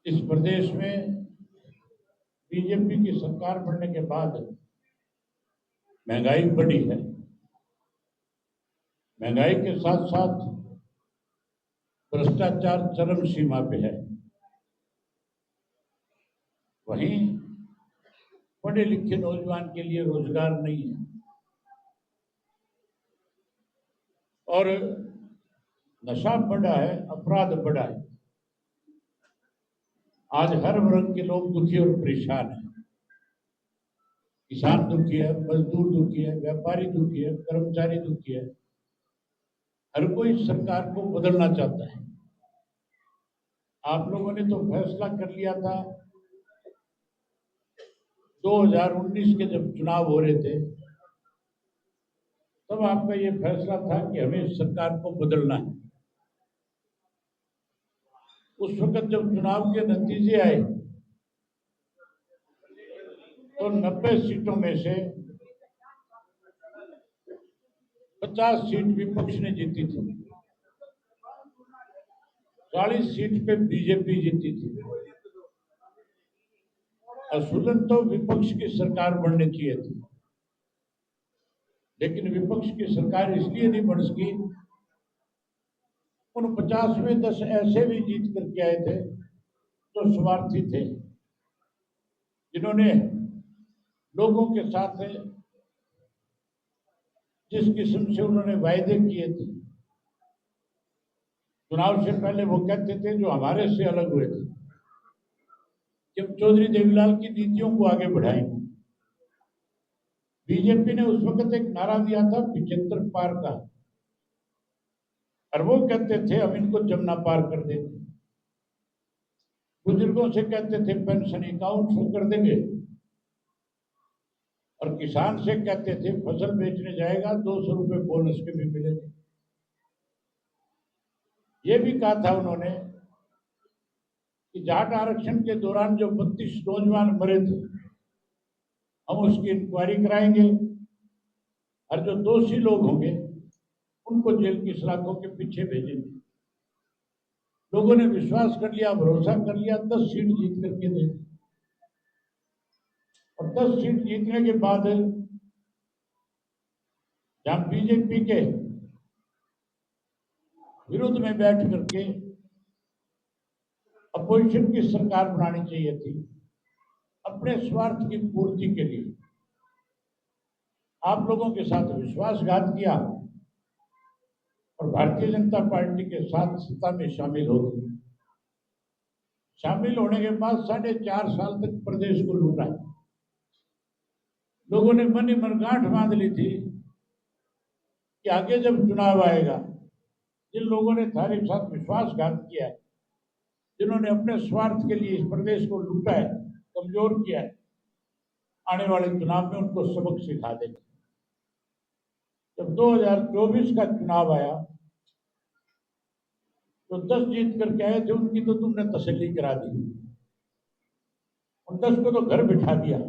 इस प्रदेश में बीजेपी की सरकार बनने के बाद महंगाई बढ़ी है। महंगाई के साथ साथ भ्रष्टाचार चरम सीमा पे है। वहीं पढ़े लिखे नौजवान के लिए रोजगार नहीं है और नशा बढ़ा है, अपराध बढ़ा है। आज हर वर्ग के लोग दुखी और परेशान हैं। किसान दुखी है, मजदूर दुखी है, व्यापारी दुखी है, कर्मचारी दुखी है। हर कोई सरकार को बदलना चाहता है। आप लोगों ने तो फैसला कर लिया था 2019 के जब चुनाव हो रहे थे, तब आपका ये फैसला था कि हमें सरकार को बदलना है। उस वक्त जब चुनाव के नतीजे आए तो 90 सीटों में से 50 सीट विपक्ष ने जीती थी, 40 सीट पे बीजेपी जीती थी। असुलन तो विपक्ष की सरकार बननी चाहिए थी, लेकिन विपक्ष की सरकार इसलिए नहीं बन सकी, उन 50 में 10 ऐसे भी जीत करके आए थे जो स्वार्थी थे, जिन्होंने लोगों के साथ जिस किस्म से उन्होंने वायदे किए थे, चुनाव से पहले वो कहते थे जो हमारे से अलग हुए थे, जब चौधरी देवीलाल की नीतियों को आगे बढ़ाएंगे। बीजेपी ने उस वक्त एक नारा दिया था 75 पार का, और वो कहते थे हम इनको जमुना पार कर देंगे। बुजुर्गों से कहते थे पेंशन अकाउंट शुरू कर देंगे, और किसान से कहते थे फसल बेचने जाएगा 200 रुपए बोनस के भी मिलेंगे। ये भी कहा था उन्होंने कि जाट आरक्षण के दौरान जो 32 नौजवान मरे थे, हम उसकी इंक्वायरी कराएंगे और जो दोषी लोग होंगे उनको जेल की सलाखों के पीछे भेजेंगे। लोगों ने विश्वास कर लिया, भरोसा कर लिया, 10 सीट जीत करके दे दी। और 10 सीट जीतने के बाद जहां बीजेपी के विरोध में बैठ करके अपोजिशन की सरकार बनानी चाहिए थी, अपने स्वार्थ की पूर्ति के लिए आप लोगों के साथ विश्वासघात किया और भारतीय जनता पार्टी के साथ सत्ता में शामिल हो गए। शामिल होने के बाद 4.5 साल तक प्रदेश को लूटा। लोगों ने मन ही मन गांठ बांध ली थी कि आगे जब चुनाव आएगा, जिन लोगों ने हमारे साथ विश्वासघात किया है, जिन्होंने अपने स्वार्थ के लिए इस प्रदेश को लूटा है, कमजोर किया है, आने वाले चुनाव में उनको सबक सिखा देंगे। जब 2024 का चुनाव आया तो 10 जीत करके आए थे, उनकी तो तुमने तसल्ली करा दी, उन 10 को तो घर बिठा दिया।